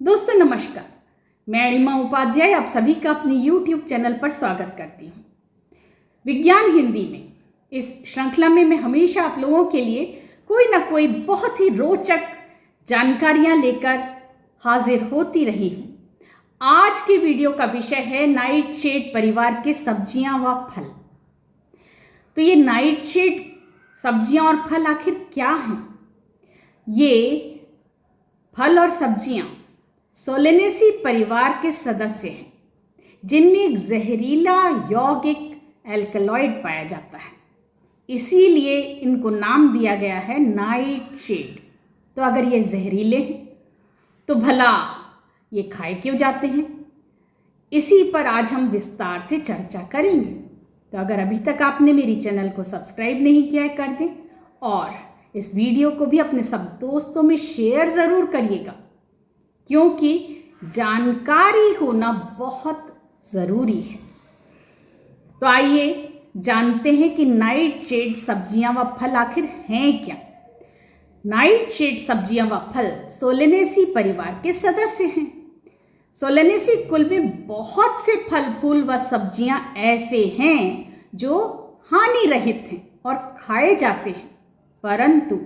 दोस्तों नमस्कार, मैं अणिमा उपाध्याय आप सभी का अपने YouTube चैनल पर स्वागत करती हूँ। विज्ञान हिंदी में इस श्रृंखला में मैं हमेशा आप लोगों के लिए कोई ना कोई बहुत ही रोचक जानकारियाँ लेकर हाजिर होती रही हूँ। आज की वीडियो का विषय है नाइटशेड परिवार के सब्जियाँ व फल। तो ये नाइटशेड सब्जियाँ और फल आखिर क्या हैं? ये फल और सब्जियाँ सोलेनेसी परिवार के सदस्य हैं, जिनमें एक जहरीला यौगिक एल्कलॉइड पाया जाता है। इसीलिए इनको नाम दिया गया है नाइटशेड। तो अगर ये जहरीले हैं तो भला ये खाए क्यों जाते हैं? इसी पर आज हम विस्तार से चर्चा करेंगे। तो अगर अभी तक आपने मेरी चैनल को सब्सक्राइब नहीं किया है, कर दें और इस वीडियो को भी अपने सब दोस्तों में शेयर ज़रूर करिएगा, क्योंकि जानकारी होना बहुत ज़रूरी है। तो आइए जानते हैं कि नाइटशेड सब्जियां व फल आखिर हैं क्या। नाइटशेड सब्जियां व फल सोलेनेसी परिवार के सदस्य हैं। सोलेनेसी कुल में बहुत से फल फूल व सब्जियां ऐसे हैं जो हानि रहित हैं और खाए जाते हैं, परंतु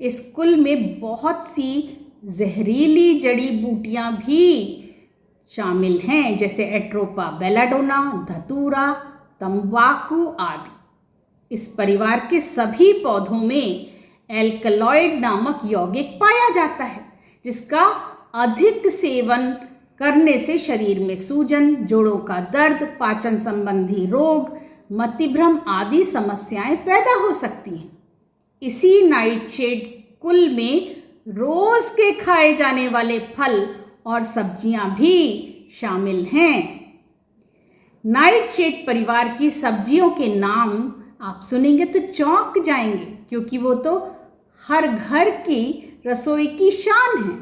इस कुल में बहुत सी जहरीली जड़ी बूटियां भी शामिल हैं, जैसे एट्रोपा बेलाडोना, धतूरा, तंबाकू आदि। इस परिवार के सभी पौधों में एल्कलॉइड नामक यौगिक पाया जाता है, जिसका अधिक सेवन करने से शरीर में सूजन, जोड़ों का दर्द, पाचन संबंधी रोग, मतिभ्रम आदि समस्याएं पैदा हो सकती हैं। इसी नाइटशेड कुल में रोज के खाए जाने वाले फल और सब्जियां भी शामिल हैं। नाइटशेड परिवार की सब्जियों के नाम आप सुनेंगे तो चौंक जाएंगे, क्योंकि वो तो हर घर की रसोई की शान है।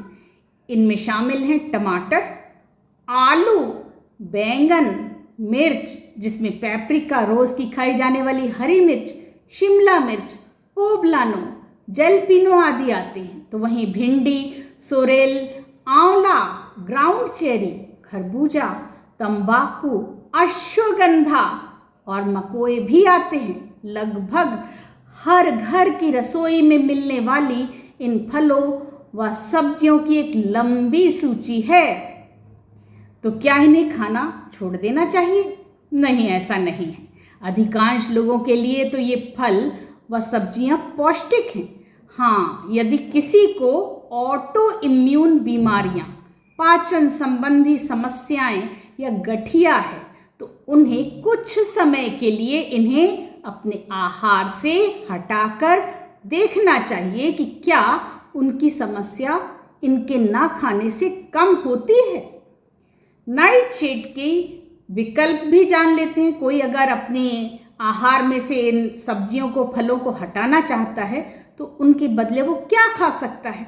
इनमें शामिल हैं टमाटर, आलू, बैंगन, मिर्च जिसमें पेपरिका, रोज की खाई जाने वाली हरी मिर्च, शिमला मिर्च, पोब्लानो, जलपिनो आदि आते हैं। तो वहीं भिंडी, सोरेल, आंवला, ग्राउंड चेरी, खरबूजा, तंबाकू, अश्वगंधा और मकोए भी आते हैं। लगभग हर घर की रसोई में मिलने वाली इन फलों व सब्जियों की एक लंबी सूची है। तो क्या इन्हें खाना छोड़ देना चाहिए? नहीं, ऐसा नहीं है। अधिकांश लोगों के लिए तो ये फल व सब्जियां पौष्टिक हैं। हाँ, यदि किसी को ऑटो इम्यून बीमारियां, पाचन संबंधी समस्याएं या गठिया है, तो उन्हें कुछ समय के लिए इन्हें अपने आहार से हटाकर देखना चाहिए कि क्या उनकी समस्या इनके ना खाने से कम होती है। नाइटशेड के विकल्प भी जान लेते हैं। कोई अगर अपने आहार में से इन सब्जियों को, फलों को हटाना चाहता है तो उनके बदले वो क्या खा सकता है?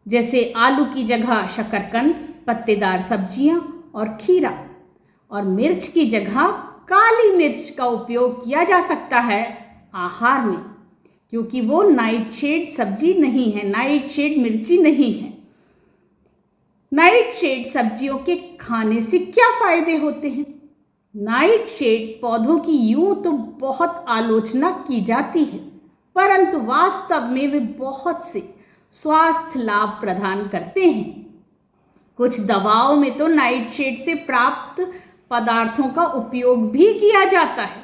जैसे आलू की जगह शकरकंद, पत्तेदार सब्जियां और खीरा, और मिर्च की जगह काली मिर्च का उपयोग किया जा सकता है आहार में, क्योंकि वो नाइटशेड सब्जी नहीं है, नाइटशेड मिर्ची नहीं है। नाइटशेड सब्जियों के खाने से क्या फायदे होते हैं? नाइटशेड पौधों की यूं तो बहुत आलोचना की जाती है, परंतु वास्तव में वे बहुत से स्वास्थ्य लाभ प्रदान करते हैं। कुछ दवाओं में तो नाइटशेड से प्राप्त पदार्थों का उपयोग भी किया जाता है।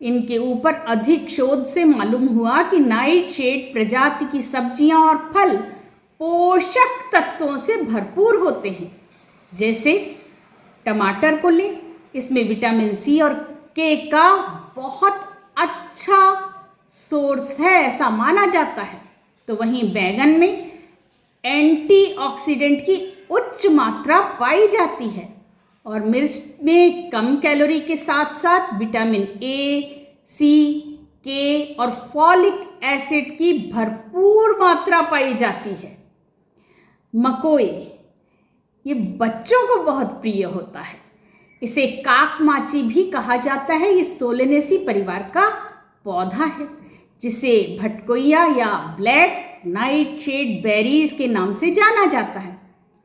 इनके ऊपर अधिक शोध से मालूम हुआ कि नाइटशेड प्रजाति की सब्जियां और फल पोषक तत्वों से भरपूर होते हैं। जैसे टमाटर को लें, इसमें विटामिन सी और के का बहुत अच्छा सोर्स है, ऐसा माना जाता है। तो वहीं बैंगन में एंटीऑक्सीडेंट की उच्च मात्रा पाई जाती है, और मिर्च में कम कैलोरी के साथ साथ विटामिन ए, सी, के और फॉलिक एसिड की भरपूर मात्रा पाई जाती है। मकोए ये बच्चों को बहुत प्रिय होता है। इसे काकमाची भी कहा जाता है। ये सोलेनेसी परिवार का पौधा है, जिसे भटकोइया या ब्लैक नाइटशेड बेरीज के नाम से जाना जाता है।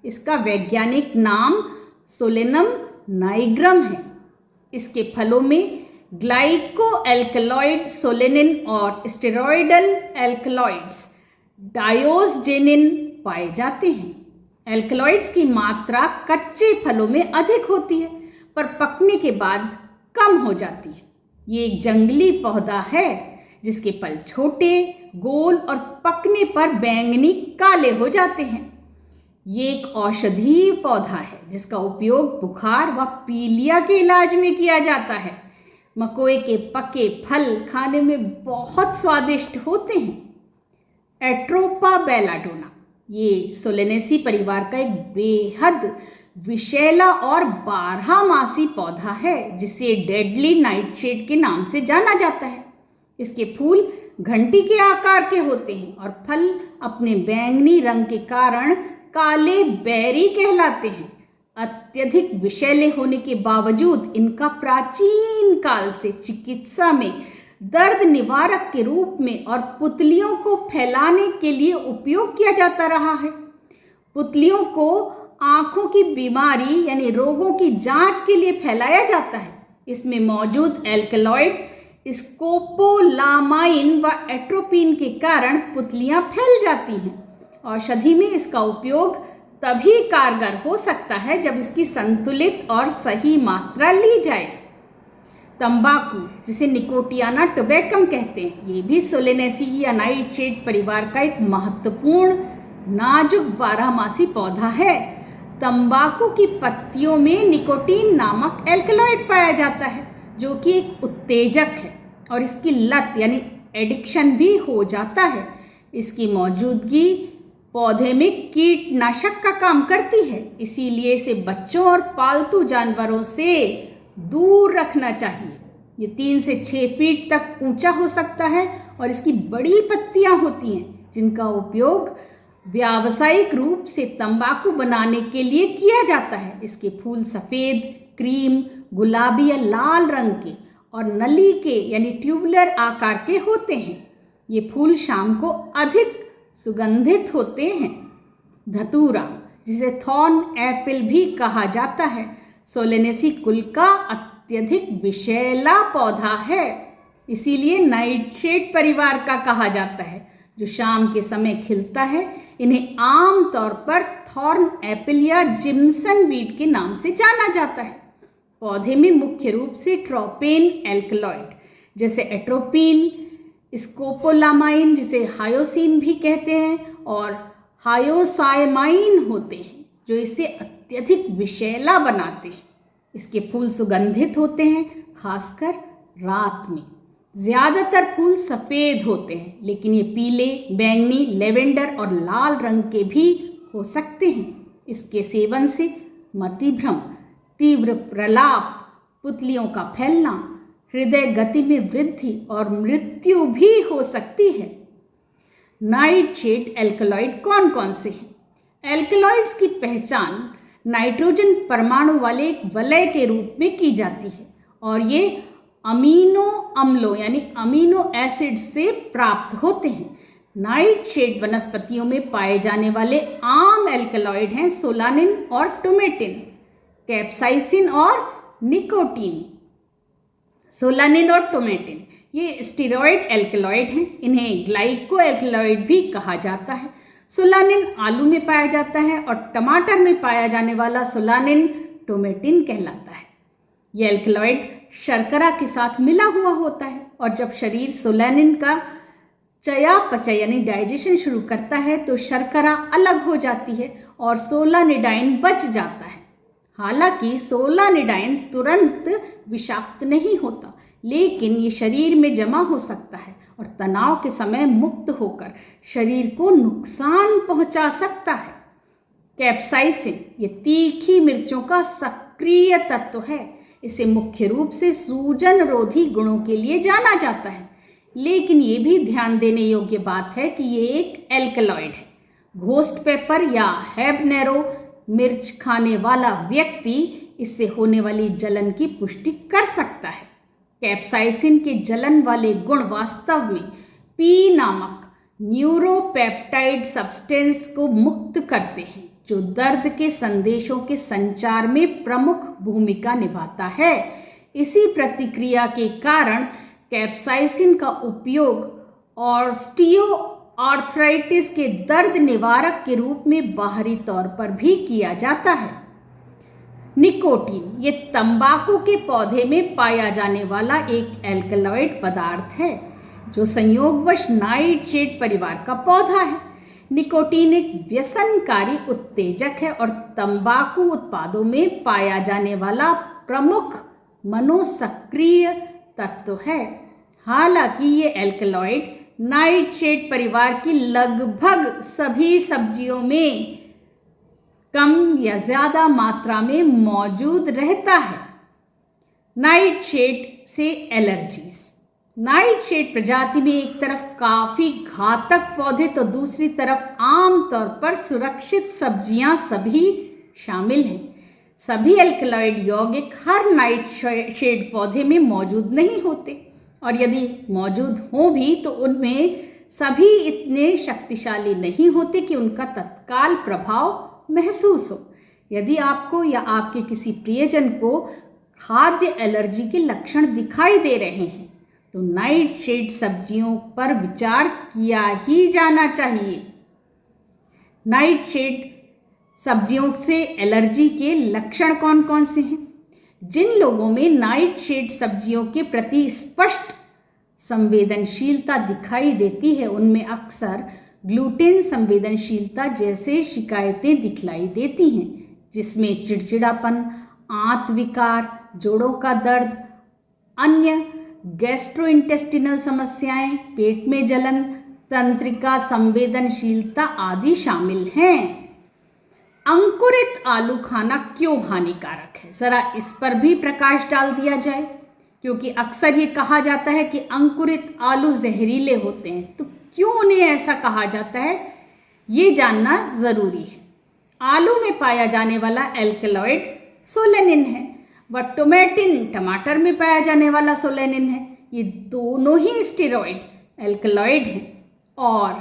इसका वैज्ञानिक नाम सोलेनम नाइग्रम है। इसके फलों में ग्लाइको एल्कलॉइड सोलेनिन और स्टेरॉयडल एल्कलॉइड्स डायोस्जेनिन पाए जाते हैं। एल्कलॉइड्स की मात्रा कच्चे फलों में अधिक होती है पर पकने के बाद कम हो जाती है। ये एक जंगली पौधा है जिसके फल छोटे, गोल और पकने पर बैंगनी काले हो जाते हैं। ये एक औषधीय पौधा है जिसका उपयोग बुखार व पीलिया के इलाज में किया जाता है। मकोए के पके फल खाने में बहुत स्वादिष्ट होते हैं। एट्रोपा बेलाडोना ये सोलेनेसी परिवार का एक बेहद विषैला और बारहमासी पौधा है जिसे डेडली नाइटशेड के नाम से जाना जाता है। इसके फूल घंटी के आकार के होते हैं और फल अपने बैंगनी रंग के कारण काले बेरी कहलाते हैं। अत्यधिक विषैले होने के बावजूद इनका प्राचीन काल से चिकित्सा में दर्द निवारक के रूप में और पुतलियों को फैलाने के लिए उपयोग किया जाता रहा है। पुतलियों को आंखों की बीमारी यानी रोगों की जांच के लिए फैलाया जाता है। इसमें मौजूद एल्कलॉइड स्कोपोलामाइन व एट्रोपिन के कारण पुतलियां फैल जाती हैं। औषधि में इसका उपयोग तभी कारगर हो सकता है जब इसकी संतुलित और सही मात्रा ली जाए। तंबाकू जिसे निकोटियाना टोबैकम कहते हैं, ये भी सोलेनेसी या नाइटशेड परिवार का एक महत्वपूर्ण नाजुक बारहमासी पौधा है। तंबाकू की पत्तियों में निकोटीन नामक एल्कलॉइड पाया जाता है जो कि एक उत्तेजक है और इसकी लत यानी एडिक्शन भी हो जाता है। इसकी मौजूदगी पौधे में कीटनाशक का काम करती है, इसीलिए इसे बच्चों और पालतू जानवरों से दूर रखना चाहिए। ये 3 से 6 फीट तक ऊंचा हो सकता है और इसकी बड़ी पत्तियां होती हैं जिनका उपयोग व्यावसायिक रूप से तंबाकू बनाने के लिए किया जाता है। इसके फूल सफ़ेद, क्रीम, गुलाबी या लाल रंग के और नली के यानी ट्यूबुलर आकार के होते हैं। ये फूल शाम को अधिक सुगंधित होते हैं। धतूरा जिसे थॉर्न एप्पल भी कहा जाता है, सोलेनेसी कुल का अत्यधिक विषैला पौधा है, इसीलिए नाइटशेड परिवार का कहा जाता है। जो शाम के समय खिलता है, इन्हें आम तौर पर थॉर्न एप्पल या जिम्सन वीड के नाम से जाना जाता है। पौधे में मुख्य रूप से ट्रोपेन एल्कलॉइड जैसे एट्रोपिन, स्कोपोलामाइन जिसे हायोसिन भी कहते हैं और हायोसाइमाइन होते हैं जो इसे अत्यधिक विषैला बनाते हैं। इसके फूल सुगंधित होते हैं, खासकर रात में। ज़्यादातर फूल सफ़ेद होते हैं लेकिन ये पीले, बैंगनी, लेवेंडर और लाल रंग के भी हो सकते हैं। इसके सेवन से मतिभ्रम, तीव्र प्रलाप, पुतलियों का फैलना, हृदय गति में वृद्धि और मृत्यु भी हो सकती है। नाइटशेड एल्कलॉइड कौन कौन से हैं? एल्कलॉइड्स की पहचान नाइट्रोजन परमाणु वाले एक वलय के रूप में की जाती है और ये अमीनो अम्लों यानी अमीनो एसिड से प्राप्त होते हैं। नाइटशेड वनस्पतियों में पाए जाने वाले आम एल्कलॉइड हैं सोलानिन और टोमेटिन, कैप्साइसिन और निकोटीन। सोलानिन और टोमेटिन ये स्टेरॉयड एल्कलॉइड हैं, इन्हें ग्लाइको एल्कलॉइड भी कहा जाता है। सोलानिन आलू में पाया जाता है और टमाटर में पाया जाने वाला सोलानिन टोमेटिन कहलाता है। यह एल्कलॉइड शर्करा के साथ मिला हुआ होता है और जब शरीर सोलानिन का चयापचय यानी डाइजेशन शुरू करता है तो शर्करा अलग हो जाती है और सोलानिडाइन बच जाता है। हालांकि सोलानिडाइन तुरंत विषाक्त नहीं होता, लेकिन ये शरीर में जमा हो सकता है और तनाव के समय मुक्त होकर शरीर को नुकसान पहुंचा सकता है। कैप्साइसिन ये तीखी मिर्चों का सक्रिय तत्व है। इसे मुख्य रूप से सूजन रोधी गुणों के लिए जाना जाता है, लेकिन ये भी ध्यान देने योग्य बात है कि ये एक एल्कलॉइड है। घोस्ट पेपर या हैबनेरो मिर्च खाने वाला व्यक्ति इससे होने वाली जलन की पुष्टि कर सकता है। कैप्साइसिन के जलन वाले गुण वास्तव में पी नामक न्यूरोपेप्टाइड सब्सटेंस को मुक्त करते हैं जो दर्द के संदेशों के संचार में प्रमुख भूमिका निभाता है। इसी प्रतिक्रिया के कारण कैप्साइसिन का उपयोग ऑस्टियोआर्थराइटिस के दर्द निवारक के रूप में बाहरी तौर पर भी किया जाता है। निकोटीन ये तंबाकू के पौधे में पाया जाने वाला एक एल्कलॉइड पदार्थ है जो संयोगवश नाइटशेड परिवार का पौधा है। निकोटीन एक व्यसनकारी उत्तेजक है और तंबाकू उत्पादों में पाया जाने वाला प्रमुख मनोसक्रिय तत्व है। हालांकि ये एल्कलॉइड नाइटशेड परिवार की लगभग सभी सब्जियों में कम या ज़्यादा मात्रा में मौजूद रहता है। नाइटशेड से एलर्जीज। नाइटशेड प्रजाति में एक तरफ काफ़ी घातक पौधे तो दूसरी तरफ आमतौर पर सुरक्षित सब्जियां सभी शामिल हैं। सभी एल्कलॉइड यौगिक हर नाइटशेड पौधे में मौजूद नहीं होते और यदि मौजूद हों भी तो उनमें सभी इतने शक्तिशाली नहीं होते कि उनका तत्काल प्रभाव महसूस हो। यदि आपको या आपके किसी प्रियजन को खाद्य एलर्जी के लक्षण दिखाई दे रहे हैं तो नाइटशेड सब्जियों पर विचार किया ही जाना चाहिए। नाइटशेड सब्जियों से एलर्जी के लक्षण कौन कौन से हैं? जिन लोगों में नाइटशेड सब्जियों के प्रति स्पष्ट संवेदनशीलता दिखाई देती है उनमें अक्सर ग्लूटेन संवेदनशीलता जैसे शिकायतें दिखलाई देती हैं, जिसमें चिड़चिड़ापन, आंत विकार, जोड़ों का दर्द, अन्य गैस्ट्रोइंटेस्टिनल समस्याएं, पेट में जलन, तंत्रिका संवेदनशीलता आदि शामिल हैं। अंकुरित आलू खाना क्यों हानिकारक है, जरा इस पर भी प्रकाश डाल दिया जाए, क्योंकि अक्सर ये कहा जाता है कि अंकुरित आलू जहरीले होते हैं। तो क्यों उन्हें ऐसा कहा जाता है, ये जानना ज़रूरी है। आलू में पाया जाने वाला एल्कलॉइड सोलेनिन है व टोमेटिन टमाटर में पाया जाने वाला सोलेनिन है। ये दोनों ही स्टेरॉइड एल्कलॉइड हैं और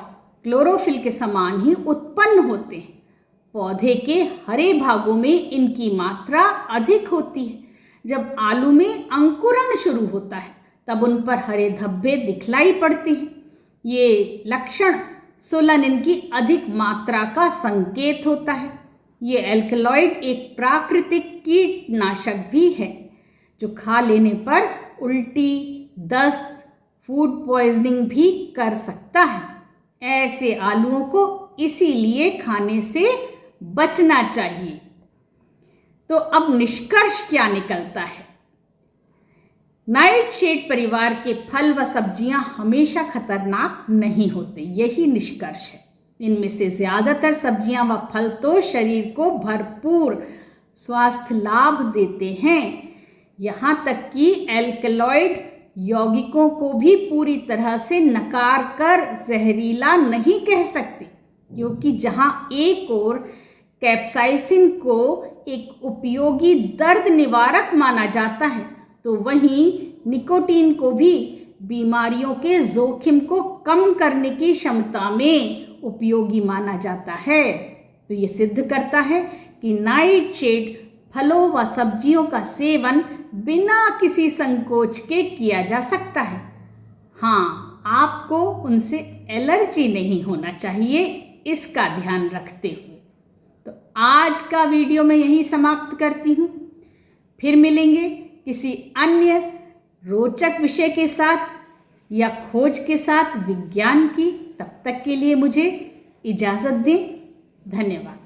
क्लोरोफिल के समान ही उत्पन्न होते हैं। पौधे के हरे भागों में इनकी मात्रा अधिक होती है। जब आलू में अंकुरण शुरू होता है तब उन पर हरे धब्बे दिखलाई पड़ते हैं। ये लक्षण सोलेनिन की अधिक मात्रा का संकेत होता है। ये एल्कलॉइड एक प्राकृतिक कीटनाशक भी है जो खा लेने पर उल्टी, दस्त, फूड पॉइजनिंग भी कर सकता है। ऐसे आलूओं को इसीलिए खाने से बचना चाहिए। तो अब निष्कर्ष क्या निकलता है? नाइटशेड परिवार के फल व सब्जियां हमेशा खतरनाक नहीं होते, यही निष्कर्ष है। इनमें से ज़्यादातर सब्जियां व फल तो शरीर को भरपूर स्वास्थ्य लाभ देते हैं। यहाँ तक कि एल्कलॉइड यौगिकों को भी पूरी तरह से नकार कर जहरीला नहीं कह सकते, क्योंकि जहाँ एक ओर कैप्साइसिन को एक उपयोगी दर्द निवारक माना जाता है तो वहीं निकोटीन को भी बीमारियों के जोखिम को कम करने की क्षमता में उपयोगी माना जाता है। तो ये सिद्ध करता है कि नाइटशेड फलों व सब्जियों का सेवन बिना किसी संकोच के किया जा सकता है। हाँ, आपको उनसे एलर्जी नहीं होना चाहिए, इसका ध्यान रखते हुए। तो आज का वीडियो मैं यहीं समाप्त करती हूँ। फिर मिलेंगे किसी अन्य रोचक विषय के साथ या खोज के साथ विज्ञान की। तब तक के लिए मुझे इजाज़त दें। धन्यवाद।